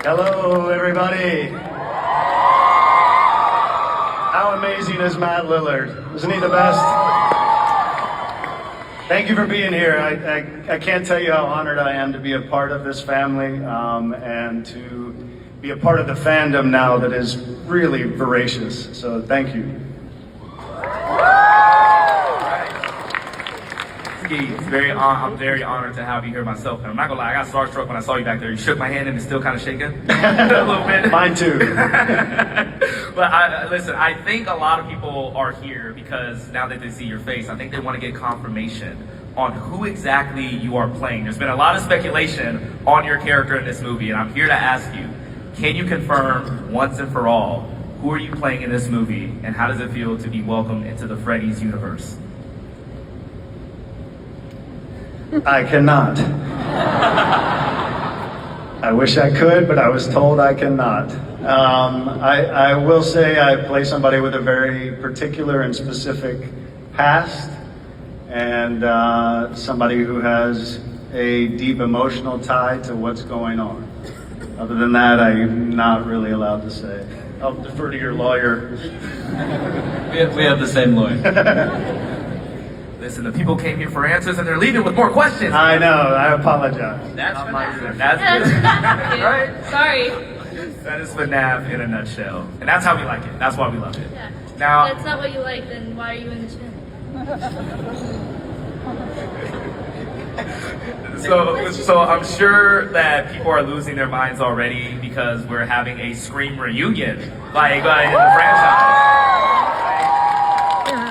Hello, everybody. How amazing is Matt Lillard? Isn't he the best? Thank you for being here. I can't tell you how honored I am to be a part of this family and to be a part of the fandom now that is really voracious. So thank you. I'm very honored to have you here myself. And I'm not gonna lie, I got starstruck when I saw you back there. You shook my hand and it's still kind of shaking a little bit. Mine too. But listen, I think a lot of people are here because now that they see your face, I think they want to get confirmation on who exactly you are playing. There's been a lot of speculation on your character in this movie, and I'm here to ask you, can you confirm once and for all, who are you playing in this movie, and how does it feel to be welcomed into the Freddy's universe? I cannot. I wish I could, but I was told I cannot. I will say I play somebody with a very particular and specific past, and somebody who has a deep emotional tie to what's going on. Other than that, I'm not really allowed to say. I'll defer to your lawyer. We have the same lawyer. Listen, the people came here for answers and they're leaving with more questions. I know, I apologize. That's FNAF. That's That's right. Sorry. That is FNAF in a nutshell. And that's how we like it. That's why we love it. Yeah. Now, That's not what you like, then why are you in this film? so I'm sure that people are losing their minds already because we're having a Scream reunion, like in the franchise.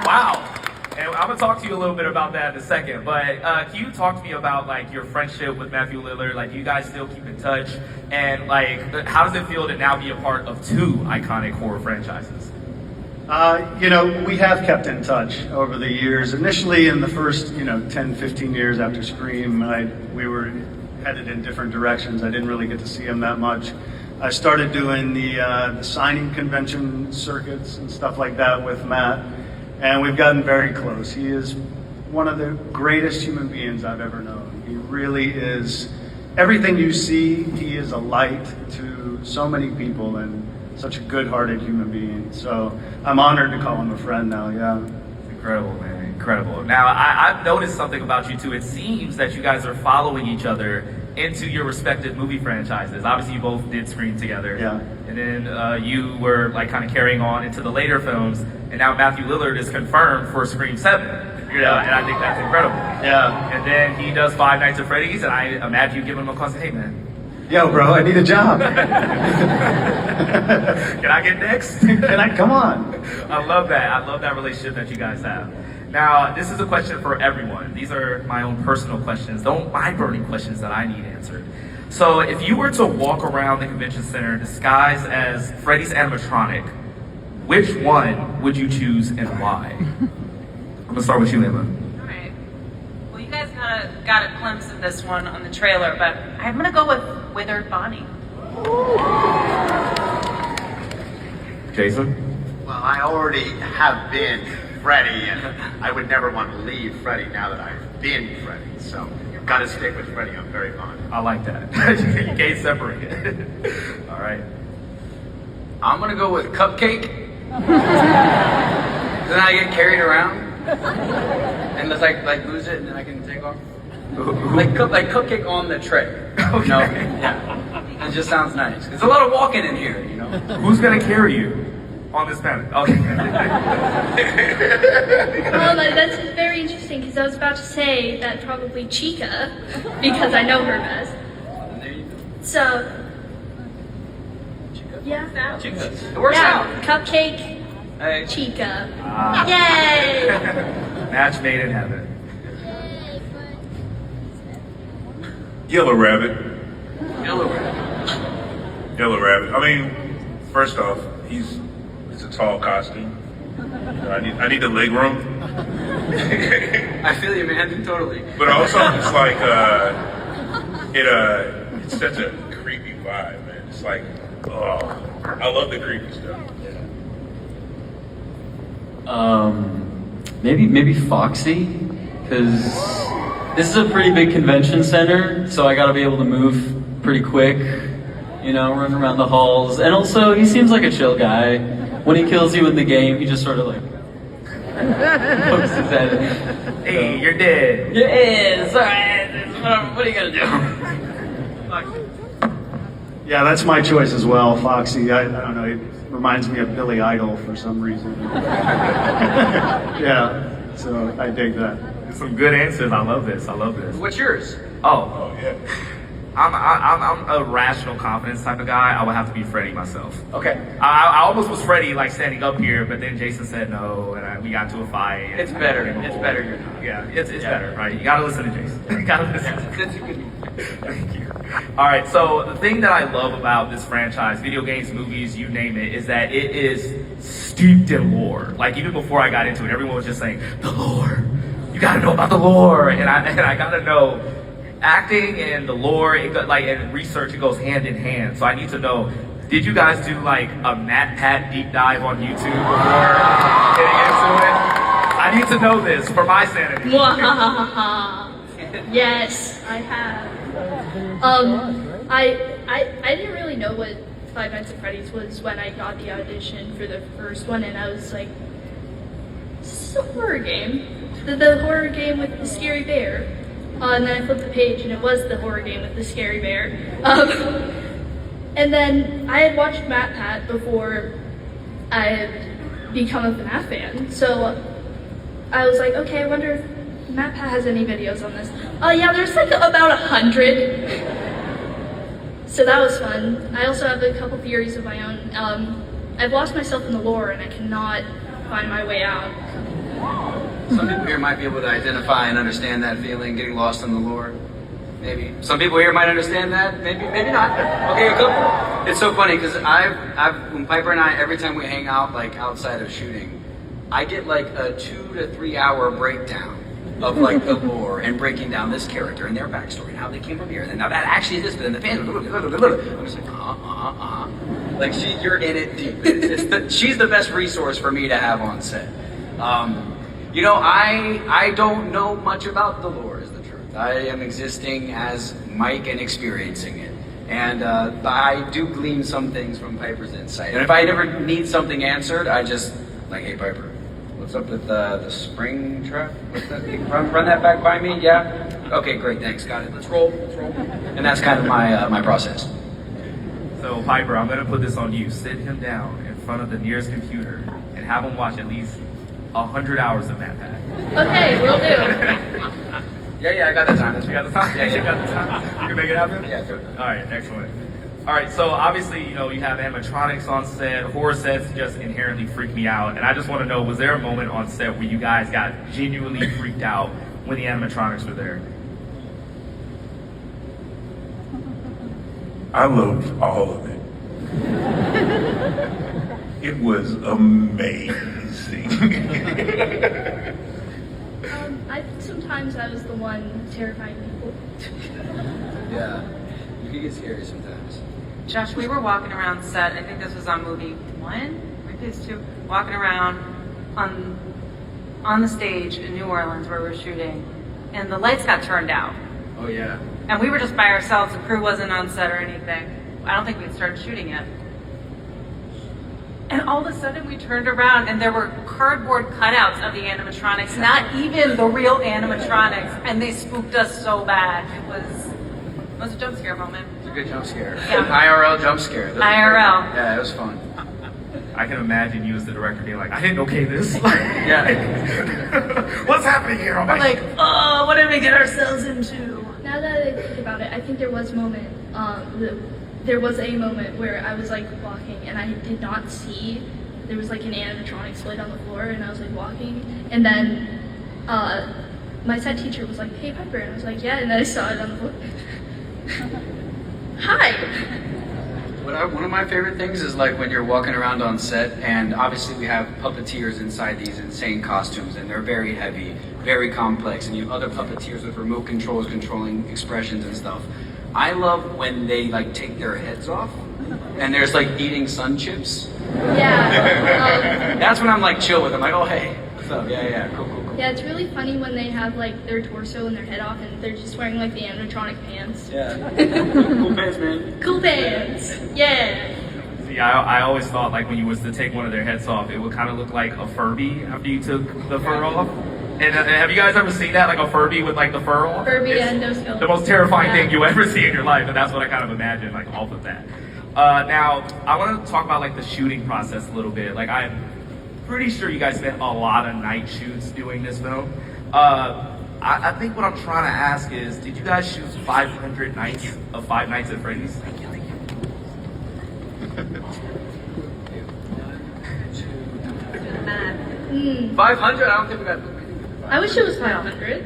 Wow. And I'm gonna talk to you a little bit about that in a second, but can you talk to me about like your friendship with Matthew Lillard? Like, do you guys still keep in touch? And like, how does it feel to now be a part of two iconic horror franchises? We have kept in touch over the years. Initially, in the first, 10, 15 years after Scream, we were headed in different directions. I didn't really get to see him that much. I started doing the signing convention circuits and stuff like that with Matt. And we've gotten very close. He is one of the greatest human beings I've ever known. He really is. Everything you see, he is a light to so many people and such a good-hearted human being. So I'm honored to call him a friend now, yeah. Incredible, man, incredible. Now, I've noticed something about you too. It seems that you guys are following each other into your respective movie franchises. Obviously, you both did Scream together. Yeah. And then you were like kind of carrying on into the later films, and now Matthew Lillard is confirmed for Scream 7. And I think that's incredible. Yeah. And then he does Five Nights at Freddy's, and I imagine you giving him a call and say, hey man, Yo, bro, I need a job. can I get next? Come on. I love that. I love that relationship that you guys have. Now, this is a question for everyone. These are my own personal questions, my burning questions that I need answered. So if you were to walk around the convention center disguised as Freddy's animatronic, which one would you choose and why? I'm gonna start with you, Emma. All right. Well, you guys got a glimpse of this one on the trailer, but I'm gonna go with Withered Bonnie. Jason? Well, I already have been Freddy, and I would never want to leave Freddy now that I've been Freddy. So, got to stick with Freddy. I'm very fond. I like that. You can't separate it. All right. I'm gonna go with Cupcake. Then I get carried around and just like lose it, and then I can take off. Like Cupcake on the tray. Okay. Yeah. It just sounds nice. There's a lot of walking in here, you know. Who's gonna carry you on this planet? Okay. Well, that's very interesting because I was about to say that probably Chica, because I know her best. And there you go. So, yeah. Chicas. It works out. Cupcake, Hey. Chica. Ah. Yay! Match made in heaven. Yellow Rabbit. Yellow Rabbit. Yellow Rabbit. I mean, first off, it's a tall costume. I need the leg room. I feel you, man. Totally. But also, it's like it's such a creepy vibe, man. It's like, oh, I love the creepy stuff. Maybe Foxy, because this is a pretty big convention center, so I gotta be able to move pretty quick. you know, running around the halls. And also, he seems like a chill guy. When he kills you in the game, he just sort of like pokes his head in. Hey, you're dead. Yes, alright, what are you gonna do? Yeah, that's my choice as well, Foxy. I don't know, it reminds me of Billy Idol for some reason. Yeah, so I dig that. Some good answers. I love this. I love this. What's yours? Oh, Yeah. I'm a rational confidence type of guy. I would have to be Freddie myself. Okay. I almost was Freddie, like standing up here, but then Jason said no, and we got into a fight. and It's better. I became a It's whole- better you're not. Yeah, it's better, right? You gotta listen to Jason. You gotta listen. That's a good. Thank you. All right, so the thing that I love about this franchise, video games, movies, you name it, is that it is steeped in lore. Like even before I got into it, everyone was just saying the lore. You gotta know about the lore, and I gotta know. Acting and the lore, and research, it goes hand in hand. So I need to know, did you guys do like a MatPat deep dive on YouTube before getting into it? I need to know this for my sanity. Yes, I have. I didn't really know what Five Nights at Freddy's was when I got the audition for the first one, and I was like, this is a horror game. The horror game with the scary bear. And then I flipped the page, and it was the horror game with the scary bear. And then I had watched MatPat before I had become a FNAF fan, so I was like, okay, I wonder if MatPat has any videos on this. Yeah, there's like about 100. So that was fun. I also have a couple theories of my own. I've lost myself in the lore, and I cannot find my way out. Some people here might be able to identify and understand that feeling, getting lost in the lore. Maybe. Some people here might understand that. Maybe not. Okay, a couple. It's so funny because when Piper and I, every time we hang out, like outside of shooting, I get like a 2 to 3 hour breakdown of like the lore and breaking down this character and their backstory and how they came from here. And now that actually is this, but then the fans, I'm just like, Like you're in it deep. She's the best resource for me to have on set. You know, I don't know much about the lore, is the truth. I am existing as Mike and experiencing it. And I do glean some things from Piper's insight. And if I ever need something answered, I just, like, hey Piper, what's up with the spring truck? What's that? Run that back by me? Yeah? Okay, great, thanks, got it. Let's roll. And that's kind of my process. So Piper, I'm gonna put this on you. Sit him down in front of the nearest computer and have him watch at least 100 hours of MatPat. Okay, will do. Yeah, I got the time. You got the time? Yeah. You got the time? You can make it happen? Yeah, do it. All right, excellent. All right, so obviously, you know, you have animatronics on set. Horror sets just inherently freak me out. And I just want to know, was there a moment on set where you guys got genuinely freaked out when the animatronics were there? I loved all of it. It was amazing. I think sometimes I was the one terrifying people. Yeah, you can get scary sometimes. Josh, we were walking around set. I think this was on movie 1, maybe it's 2. Walking around on the stage in New Orleans where we were shooting, and the lights got turned out. Oh yeah. And we were just by ourselves. The crew wasn't on set or anything. I don't think we'd started shooting yet. And all of a sudden we turned around and there were cardboard cutouts of the animatronics, not even the real animatronics, and they spooked us so bad. It was a jump scare moment. It's a good jump scare. Yeah. IRL jump scare. Those are IRL. great. Yeah, it was fun. I can imagine you as the director being like, I didn't okay this. Yeah. What's happening here? I'm like, Oh, what did we get ourselves into? Now that I think about it, I think there was a moment where I was like walking and I did not see, there was like an animatronic split on the floor and I was like walking and then my set teacher was like, hey Piper, and I was like, yeah, and then I saw it on the floor. Hi! One of my favorite things is like when you're walking around on set and obviously we have puppeteers inside these insane costumes and they're very heavy, very complex, and you have other puppeteers with remote controls controlling expressions and stuff. I love when they like take their heads off and there's like eating sun chips. Yeah. That's when I'm like chill with them, like, oh hey, what's up? Yeah, cool. Yeah, it's really funny when they have like their torso and their head off and they're just wearing like the animatronic pants. Yeah. Cool pants, man. Cool pants! Yeah! See, I always thought like when you was to take one of their heads off, it would kind of look like a Furby after you took the fur off. And have you guys ever seen that, like a Furby with like the fur off? Furby It's endoskeleton. the most terrifying Yeah. thing you ever see in your life, and that's what I kind of imagine like off of that. Now, I want to talk about like the shooting process a little bit. Like I'm pretty sure you guys spent a lot of night shoots doing this film. I think what I'm trying to ask is, did you guys shoot 500 nights of Five Nights at Freddy's? 500? I don't think we got. I wish it was 500.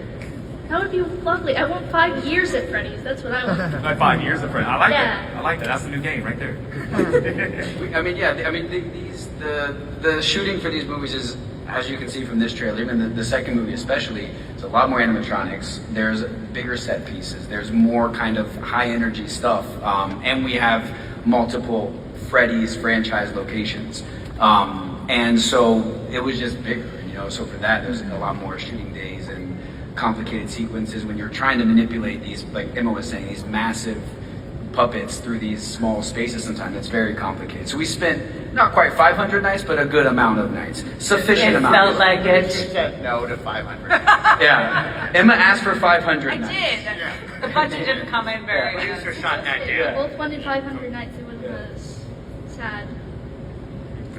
That would be lovely. I want 5 years at Freddy's. That's what I want. Like 5 years of Freddy. I like Yeah. that. I like that. That's the new game right there. I mean, yeah. I mean, the shooting for these movies is, as you can see from this trailer, even the second movie especially, it's a lot more animatronics. There's bigger set pieces. There's more kind of high energy stuff, and we have multiple Freddy's franchise locations, and so it was just bigger. You know, so for that, there's a lot more shooting days and complicated sequences when you're trying to manipulate these, like Emma was saying, these massive puppets through these small spaces. Sometimes it's very complicated. So we spent not quite 500 nights, but a good amount of nights, sufficient It amount. felt like You it. said no to 500. Yeah, Emma asked for 500 I nights. did. The budget didn't come in very Producer good. shot that If we down. both wanted 500 nights, it was sad.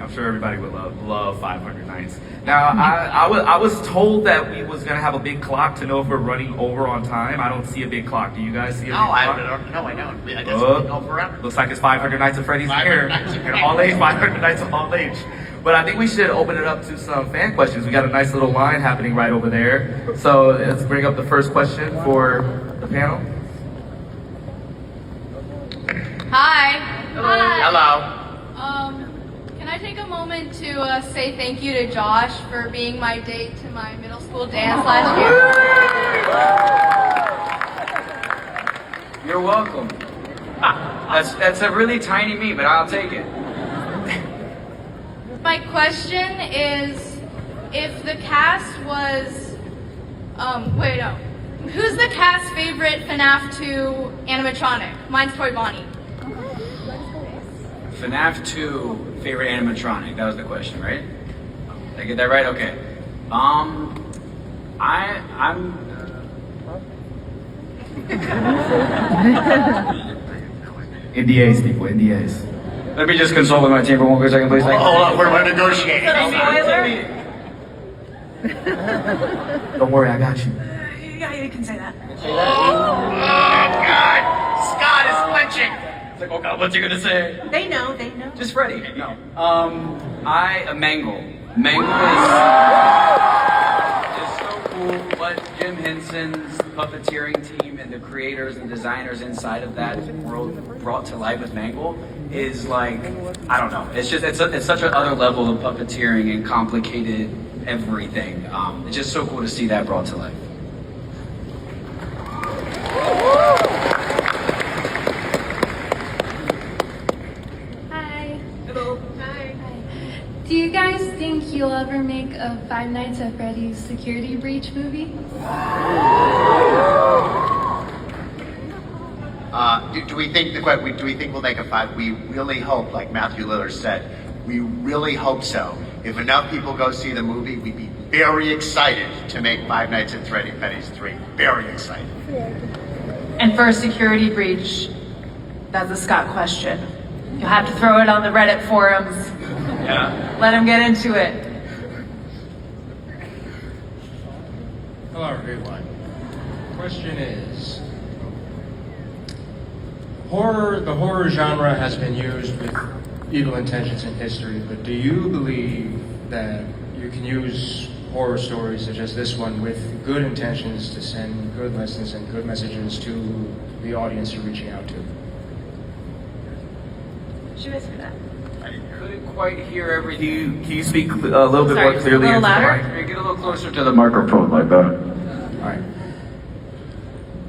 I'm sure everybody would love 500 nights. Now, I was told that we was gonna have a big clock to know if we're running over on time. I don't see a big clock. Do you guys see a big No, I clock? don't. No, I don't. I guess Oh. we go forever. Looks like it's 500 Nights of Freddy's 500 here. Nights of In Freddy's. all age, 500 Nights of all age. But I think we should open it up to some fan questions. We got a nice little line happening right over there. So let's bring up the first question for the panel. Hi. Hello. Can I take a moment to say thank you to Josh for being my date to my middle school dance last year? You're welcome. That's a really tiny me, but I'll take it. My question is, if the cast was, who's the cast's favorite FNAF 2 animatronic? Mine's Toy Bonnie. FNAF 2 favorite animatronic. That was the question, right? Did I get that right? Okay. I'm. NDAs, people, NDAs. Let me just consult with my team for one quick second, please. Hold on, we're negotiating. Don't worry, I got you. Yeah, you can say that. Oh, God. Scott is flinching. It's like, oh God, what's he gonna say? They know. Just Freddy. No. Mangle. Mangle is so cool. What Jim Henson's puppeteering team and the creators and designers inside of that world brought to life with Mangle is like, I don't know. It's just it's such another level of puppeteering and complicated everything. It's just so cool to see that brought to life. Hi. Hello. Hi. Do you guys think you'll ever make a Five Nights at Freddy's security breach movie? Do we think we'll make a 5? We really hope, like Matthew Lillard said, we really hope so. If enough people go see the movie, we'd be very excited to make Five Nights at Freddy's 3. Very excited. And for a security breach, that's a Scott question. You'll have to throw it on the Reddit forums. Yeah. Let him get into it. Hello everyone. Question is, the horror genre has been used with evil intentions in history, but do you believe that you can use horror stories such as this one with good intentions to send good lessons and good messages to the audience you're reaching out to? Should I say that? I couldn't quite hear everything. Can you speak a little bit Sorry, more clearly a little into the louder? mic? Get a little closer to the microphone like that. Alright.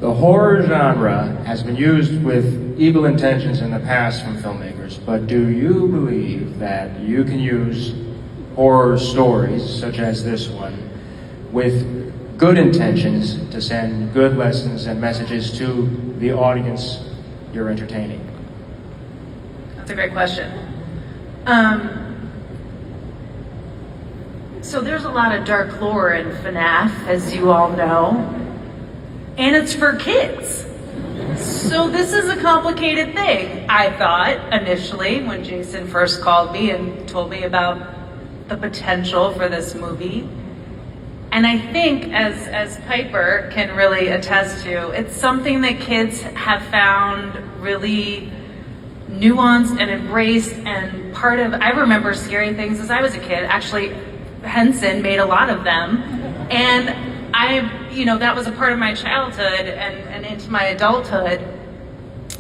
The horror genre has been used with evil intentions in the past from filmmakers, but do you believe that you can use horror stories, such as this one, with good intentions to send good lessons and messages to the audience you're entertaining? That's a great question. So there's a lot of dark lore in FNAF, as you all know, and it's for kids. So this is a complicated thing, I thought, initially, when Jason first called me and told me about the potential for this movie. And I think, as Piper can really attest to, it's something that kids have found really nuanced and embraced, and part of, I remember scary things as I was a kid. Actually, Henson made a lot of them, and that was a part of my childhood and into my adulthood.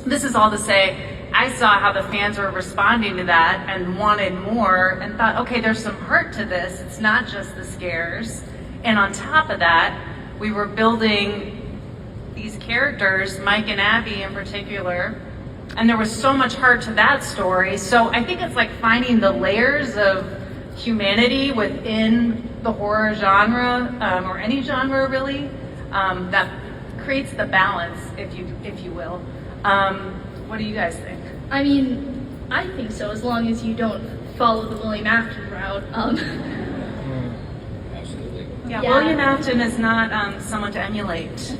This is all to say, I saw how the fans were responding to that and wanted more, and thought, okay, there's some heart to this. It's not just the scares. And on top of that, we were building these characters, Mike and Abby in particular, and there was so much heart to that story. So I think it's like finding the layers of humanity within the horror genre, or any genre really, that creates the balance, if you will. What do you guys think? I mean, I think so, as long as you don't follow the William Afton route. Yeah, Yeah. William Afton is not someone to emulate.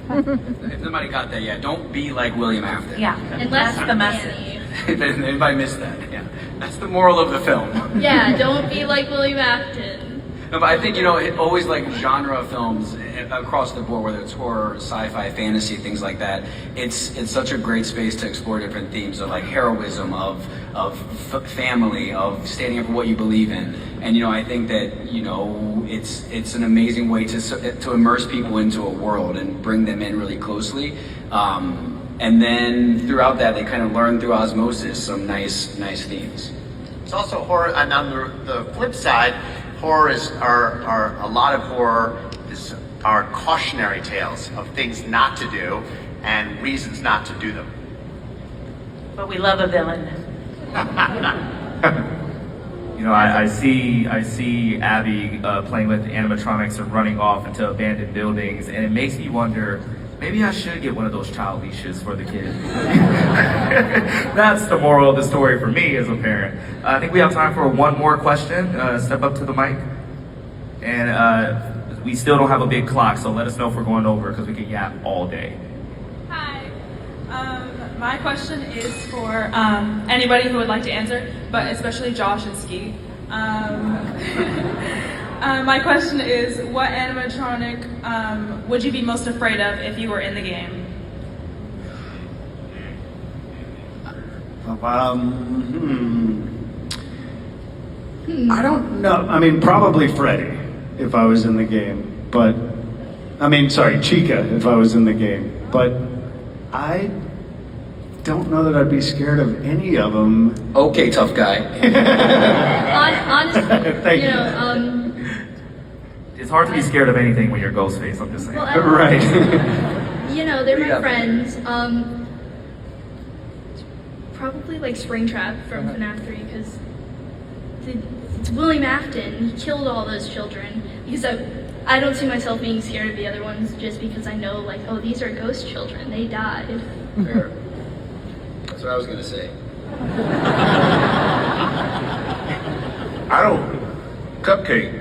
If nobody got that yet, don't be like William Afton. Yeah, Unless that's the message. Anybody missed that? Yeah. That's the moral of the film. Yeah, don't be like William Afton. No, but I think, it always like genre films across the board, whether it's horror, sci-fi, fantasy, things like that. It's such a great space to explore different themes of like heroism, of family, of standing up for what you believe in. And I think that it's an amazing way to immerse people into a world and bring them in really closely. And then throughout that, they kind of learn through osmosis some nice themes. It's also horror, and on the flip side, a lot of horror are cautionary tales of things not to do and reasons not to do them. But we love a villain. I see Abby playing with animatronics and running off into abandoned buildings, and it makes me wonder, maybe I should get one of those child leashes for the kid. That's the moral of the story for me as a parent. I think we have time for one more question. Step up to the mic. And we still don't have a big clock, so let us know if we're going over, because we can yap all day. Hi. My question is for anybody who would like to answer, but especially Josh and Ski. My question is, what animatronic would you be most afraid of if you were in the game? I don't know. I mean, probably Freddy if I was in the game. But, Chica if I was in the game. But I don't know that I'd be scared of any of them. Okay, tough guy. Honestly, Thank It's hard to be scared of anything when you're Ghostface, I'm just saying. well, Right. they're my friends. Probably like Springtrap from FNAF 3, because it's William Afton. He killed all those children. Because I don't see myself being scared of the other ones, just because I know, like, oh, these are ghost children. They died. Fair. That's what I was gonna say. Cupcake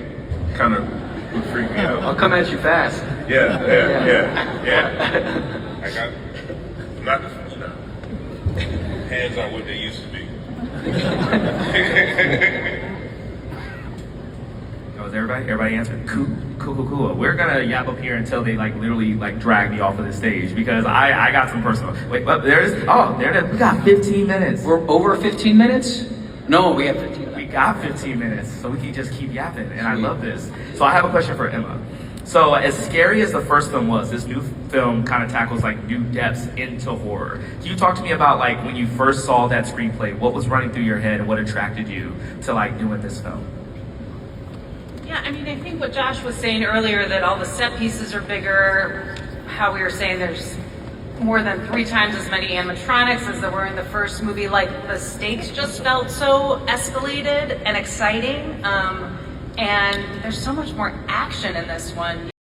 kind of would freak me out. I'll come at you fast. Yeah. I'm not, hands on what they used to be. Is everybody answered? Cool. We're gonna yap up here until they literally drag me off of the stage, because I got some personal. Wait, but we got 15 minutes. We're over 15 minutes? No, we have 15 minutes. We got 15 minutes, so we can just keep yapping, and I love this. So I have a question for Emma. So as scary as the first film was, this new film kind of tackles new depths into horror. Can you talk to me about when you first saw that screenplay, what was running through your head and what attracted you to doing this film? Yeah, I think what Josh was saying earlier, that all the set pieces are bigger, how we were saying there's more than 3 times as many animatronics as there were in the first movie. The stakes just felt so escalated and exciting. And there's so much more action in this one.